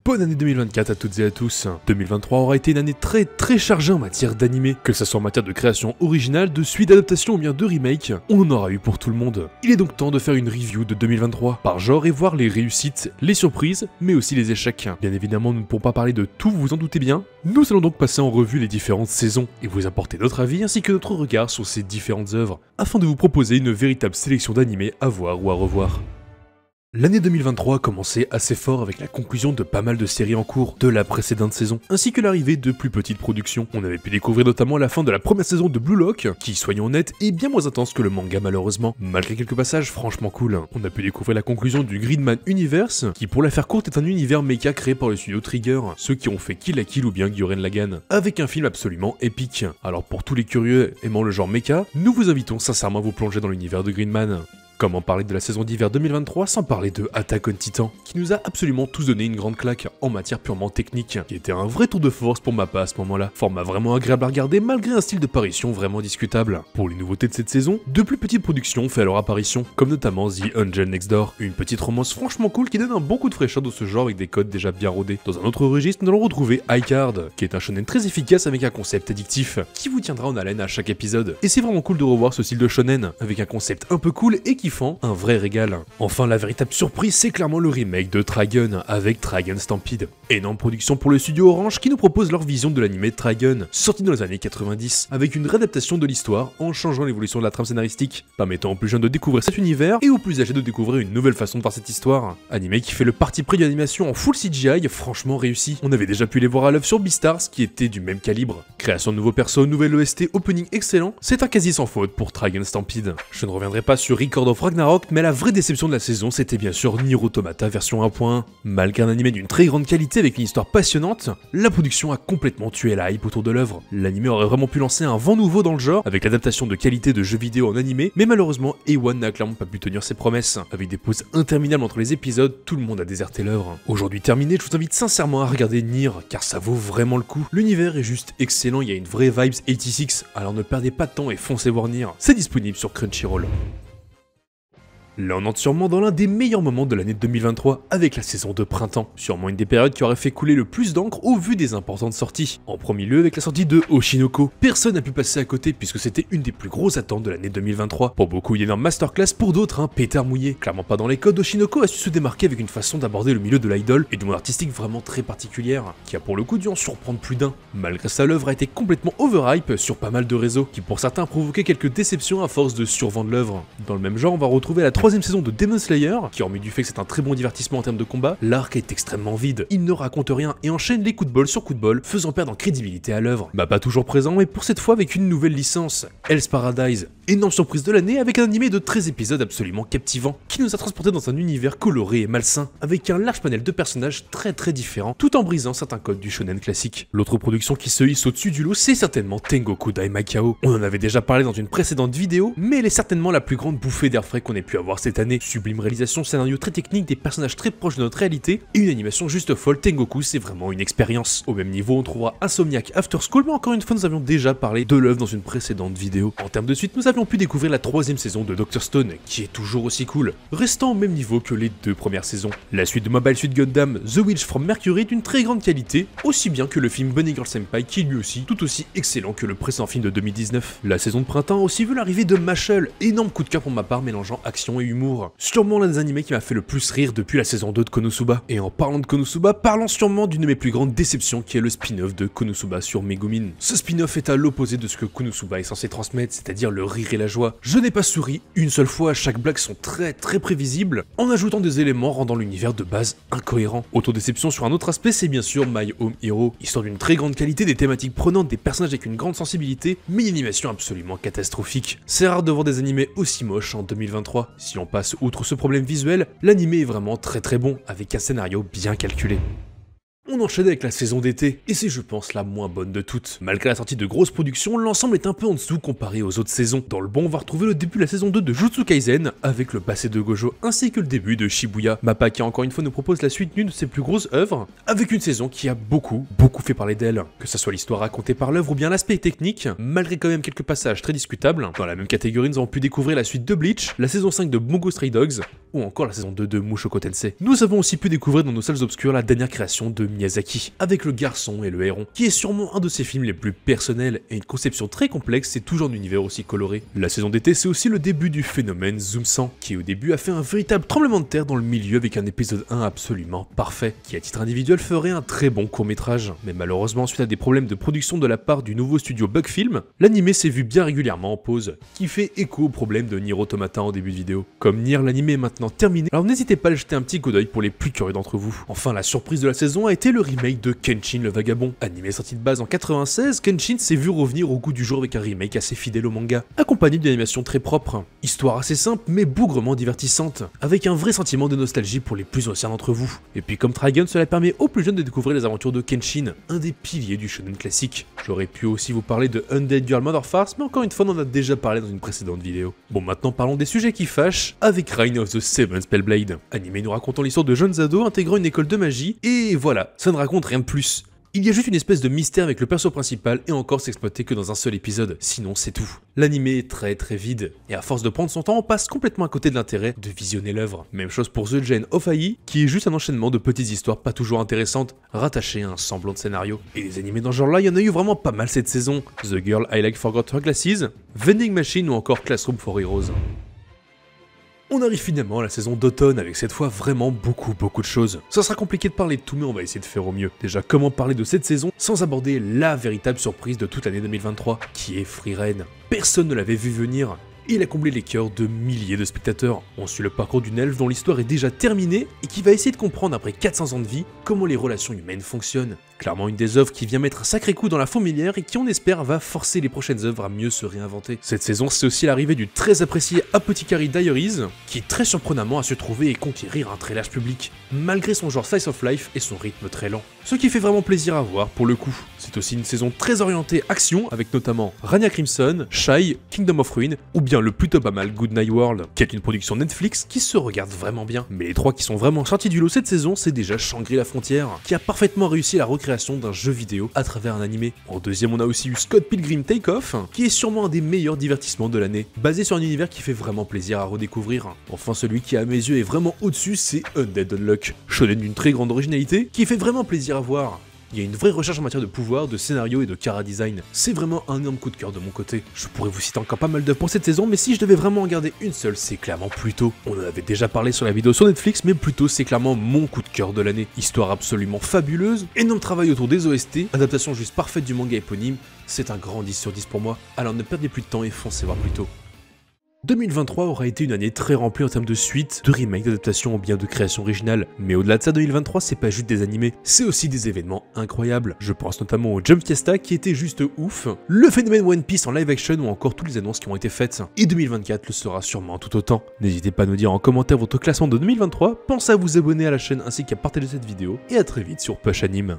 Bonne année 2024 à toutes et à tous. 2023 aura été une année très chargée en matière d'animé. Que ce soit en matière de création originale, de suite, d'adaptation ou bien de remake, on en aura eu pour tout le monde. Il est donc temps de faire une review de 2023 par genre et voir les réussites, les surprises, mais aussi les échecs. Bien évidemment, nous ne pourrons pas parler de tout, vous vous en doutez bien. Nous allons donc passer en revue les différentes saisons et vous apporter notre avis ainsi que notre regard sur ces différentes œuvres, afin de vous proposer une véritable sélection d'animés à voir ou à revoir. L'année 2023 a commencé assez fort avec la conclusion de pas mal de séries en cours de la précédente saison, ainsi que l'arrivée de plus petites productions. On avait pu découvrir notamment la fin de la première saison de Blue Lock, qui, soyons honnêtes, est bien moins intense que le manga malheureusement, malgré quelques passages franchement cool. On a pu découvrir la conclusion du Gridman Universe, qui pour la faire courte est un univers mecha créé par le studio Trigger, ceux qui ont fait Kill la Kill ou bien Gurren Lagann, avec un film absolument épique. Alors pour tous les curieux aimant le genre mecha, nous vous invitons sincèrement à vous plonger dans l'univers de Gridman. Comment parler de la saison d'hiver 2023 sans parler de Attack on Titan, qui nous a absolument tous donné une grande claque en matière purement technique, qui était un vrai tour de force pour ma part à ce moment-là. Format vraiment agréable à regarder malgré un style de parution vraiment discutable. Pour les nouveautés de cette saison, de plus petites productions ont fait leur apparition, comme notamment The Angel Next Door, une petite romance franchement cool qui donne un bon coup de fraîcheur dans ce genre avec des codes déjà bien rodés. Dans un autre registre, nous allons retrouver iCard, qui est un shonen très efficace avec un concept addictif, qui vous tiendra en haleine à chaque épisode. Et c'est vraiment cool de revoir ce style de shonen, avec un concept un peu cool et kiffant, un vrai régal. Enfin, la véritable surprise, c'est clairement le remake de Trigun avec Trigun Stampede. Énorme production pour le studio Orange qui nous propose leur vision de l'animé Trigun, sorti dans les années 90, avec une réadaptation de l'histoire en changeant l'évolution de la trame scénaristique, permettant aux plus jeunes de découvrir cet univers et aux plus âgés de découvrir une nouvelle façon de voir cette histoire. Animé qui fait le parti pris d'une animation en full CGI franchement réussi. On avait déjà pu les voir à l'œuvre sur Beastars qui était du même calibre. Création de nouveaux persos, nouvelle OST, opening excellent, c'est un quasi sans faute pour Trigun Stampede. Je ne reviendrai pas sur Record of Ragnarok, mais la vraie déception de la saison, c'était bien sûr Nier Automata version 1.1. Malgré un animé d'une très grande qualité avec une histoire passionnante, la production a complètement tué la hype autour de l'œuvre. L'animé aurait vraiment pu lancer un vent nouveau dans le genre, avec l'adaptation de qualité de jeux vidéo en animé, mais malheureusement, A1 n'a clairement pas pu tenir ses promesses. Avec des pauses interminables entre les épisodes, tout le monde a déserté l'œuvre. Aujourd'hui terminé, je vous invite sincèrement à regarder Nier, car ça vaut vraiment le coup. L'univers est juste excellent, il y a une vraie vibes 86, alors ne perdez pas de temps et foncez voir Nier. C'est disponible sur Crunchyroll. Là on entre sûrement dans l'un des meilleurs moments de l'année 2023 avec la saison de printemps, sûrement une des périodes qui aurait fait couler le plus d'encre au vu des importantes sorties. En premier lieu avec la sortie de Oshinoko, personne n'a pu passer à côté puisque c'était une des plus grosses attentes de l'année 2023. Pour beaucoup une énorme masterclass, pour d'autres un pétard mouillé. Clairement pas dans les codes, Oshinoko a su se démarquer avec une façon d'aborder le milieu de l'idol et du monde artistique vraiment très particulière, qui a pour le coup dû en surprendre plus d'un. Malgré ça, l'œuvre a été complètement overhype sur pas mal de réseaux, qui pour certains a provoqué quelques déceptions à force de survendre l'œuvre. Dans le même genre, on va retrouver la troisième saison de Demon Slayer, qui hormis du fait que c'est un très bon divertissement en termes de combat, l'arc est extrêmement vide, il ne raconte rien et enchaîne les coups de bol sur coups de bol, faisant perdre en crédibilité à l'œuvre. Bah pas toujours présent, mais pour cette fois avec une nouvelle licence, Hell's Paradise. Énorme surprise de l'année avec un animé de 13 épisodes absolument captivant, qui nous a transporté dans un univers coloré et malsain, avec un large panel de personnages très différents, tout en brisant certains codes du shonen classique. L'autre production qui se hisse au-dessus du lot, c'est certainement Tengoku Daimakao. On en avait déjà parlé dans une précédente vidéo, mais elle est certainement la plus grande bouffée d'air frais qu'on ait pu avoir cette année. Sublime réalisation, scénario très technique, des personnages très proches de notre réalité, et une animation juste folle. Tengoku, c'est vraiment une expérience. Au même niveau, on trouvera Insomniac After School, mais encore une fois, nous avions déjà parlé de l'œuvre dans une précédente vidéo. En termes de suite, nous avions pu découvrir la troisième saison de Dr. Stone, qui est toujours aussi cool, restant au même niveau que les deux premières saisons. La suite de Mobile Suit Gundam, The Witch from Mercury, d'une très grande qualité, aussi bien que le film Bunny Girl Senpai, qui est lui aussi tout aussi excellent que le précédent film de 2019. La saison de printemps a aussi vu l'arrivée de Mashle, énorme coup de cœur pour ma part, mélangeant action et humour. Sûrement l'un des animés qui m'a fait le plus rire depuis la saison 2 de Konosuba. Et en parlant de Konosuba, parlons sûrement d'une de mes plus grandes déceptions qui est le spin-off de Konosuba sur Megumin. Ce spin-off est à l'opposé de ce que Konosuba est censé transmettre, c'est-à-dire le rire et la joie. Je n'ai pas souri une seule fois, chaque blague sont très prévisibles, en ajoutant des éléments rendant l'univers de base incohérent. Auto-déception sur un autre aspect, c'est bien sûr My Home Hero, histoire d'une très grande qualité, des thématiques prenantes, des personnages avec une grande sensibilité, mais une animation absolument catastrophique. C'est rare de voir des animés aussi moches en 2023. Si on passe outre ce problème visuel, l'animé est vraiment très bon, avec un scénario bien calculé. On enchaîne avec la saison d'été, et c'est je pense la moins bonne de toutes. Malgré la sortie de grosses productions, l'ensemble est un peu en dessous comparé aux autres saisons. Dans le bon, on va retrouver le début de la saison 2 de Jujutsu Kaisen, avec le passé de Gojo, ainsi que le début de Shibuya. Mappa qui encore une fois nous propose la suite d'une de ses plus grosses œuvres, avec une saison qui a beaucoup fait parler d'elle. Que ce soit l'histoire racontée par l'œuvre ou bien l'aspect technique, malgré quand même quelques passages très discutables. Dans la même catégorie, nous avons pu découvrir la suite de Bleach, la saison 5 de Bungo Stray Dogs, ou encore la saison 2 de Mushoku Tensei. Nous avons aussi pu découvrir dans nos salles obscures la dernière création de Miyazaki, avec Le Garçon et le Héron, qui est sûrement un de ses films les plus personnels et une conception très complexe et toujours un univers aussi coloré. La saison d'été, c'est aussi le début du phénomène Zoom 100, qui au début a fait un véritable tremblement de terre dans le milieu avec un épisode 1 absolument parfait, qui à titre individuel ferait un très bon court-métrage. Mais malheureusement, suite à des problèmes de production de la part du nouveau studio Bugfilm, l'animé s'est vu bien régulièrement en pause, qui fait écho au problème de Nier Automata en début de vidéo. Comme Nier, l'animé est maintenant terminé, alors n'hésitez pas à jeter un petit coup d'œil pour les plus curieux d'entre vous. Enfin, la surprise de la saison a été le remake de Kenshin le Vagabond. Animé sorti de base en 96, Kenshin s'est vu revenir au goût du jour avec un remake assez fidèle au manga, accompagné d'une animation très propre. Histoire assez simple mais bougrement divertissante, avec un vrai sentiment de nostalgie pour les plus anciens d'entre vous. Et puis comme Trigun, cela permet aux plus jeunes de découvrir les aventures de Kenshin, un des piliers du shonen classique. J'aurais pu aussi vous parler de Undead Girl Mother Farce, mais encore une fois on en a déjà parlé dans une précédente vidéo. Bon, maintenant parlons des sujets qui fâchent, avec Reign of the Seven Spellblade. Animé nous racontant l'histoire de jeunes ados intégrant une école de magie, et voilà, ça ne raconte rien de plus. Il y a juste une espèce de mystère avec le perso principal et encore s'exploiter que dans un seul épisode, sinon c'est tout. L'animé est très vide, et à force de prendre son temps, on passe complètement à côté de l'intérêt de visionner l'œuvre. Même chose pour The Legend of Ai, qui est juste un enchaînement de petites histoires pas toujours intéressantes, rattachées à un semblant de scénario. Et les animés dans ce genre-là, il y en a eu vraiment pas mal cette saison. The Girl I Like Forgot Her Glasses, Vending Machine ou encore Classroom for Heroes. On arrive finalement à la saison d'automne avec cette fois vraiment beaucoup de choses. Ça sera compliqué de parler de tout mais on va essayer de faire au mieux. Déjà, comment parler de cette saison sans aborder la véritable surprise de toute l'année 2023, qui est Frieren. Personne ne l'avait vu venir. Et il a comblé les cœurs de milliers de spectateurs. On suit le parcours d'une elfe dont l'histoire est déjà terminée et qui va essayer de comprendre après 400 ans de vie comment les relations humaines fonctionnent. Clairement une des œuvres qui vient mettre un sacré coup dans la fourmilière et qui on espère va forcer les prochaines œuvres à mieux se réinventer. Cette saison c'est aussi l'arrivée du très apprécié Apothecary Diaries, qui très surprenamment a su trouver et conquérir un très large public, malgré son genre slice of life et son rythme très lent. Ce qui fait vraiment plaisir à voir pour le coup. C'est aussi une saison très orientée action, avec notamment Rania Crimson, Shy, Kingdom of Ruin, ou bien le plutôt pas mal Good Night World, qui est une production Netflix qui se regarde vraiment bien. Mais les trois qui sont vraiment sortis du lot cette saison, c'est déjà Shangri-La Frontière, qui a parfaitement réussi la recréation d'un jeu vidéo à travers un animé. En deuxième, on a aussi eu Scott Pilgrim Take Off, qui est sûrement un des meilleurs divertissements de l'année, basé sur un univers qui fait vraiment plaisir à redécouvrir. Enfin, celui qui à mes yeux est vraiment au-dessus, c'est Undead Unluck, shonen d'une très grande originalité, qui fait vraiment plaisir à voir. Il y a une vraie recherche en matière de pouvoir, de scénario et de chara design. C'est vraiment un énorme coup de cœur de mon côté. Je pourrais vous citer encore pas mal d'œuvres pour cette saison, mais si je devais vraiment en garder une seule, c'est clairement Pluto. On en avait déjà parlé sur la vidéo sur Netflix, mais Pluto c'est clairement mon coup de cœur de l'année. Histoire absolument fabuleuse, énorme travail autour des OST, adaptation juste parfaite du manga éponyme, c'est un grand 10 sur 10 pour moi. Alors ne perdez plus de temps et foncez voir Pluto. 2023 aura été une année très remplie en termes de suites, de remakes, d'adaptations ou bien de créations originales. Mais au-delà de ça, 2023 c'est pas juste des animés, c'est aussi des événements incroyables. Je pense notamment au Jump Fiesta qui était juste ouf, le phénomène One Piece en live action ou encore toutes les annonces qui ont été faites. Et 2024 le sera sûrement tout autant. N'hésitez pas à nous dire en commentaire votre classement de 2023, pensez à vous abonner à la chaîne ainsi qu'à partager cette vidéo, et à très vite sur Push Anime.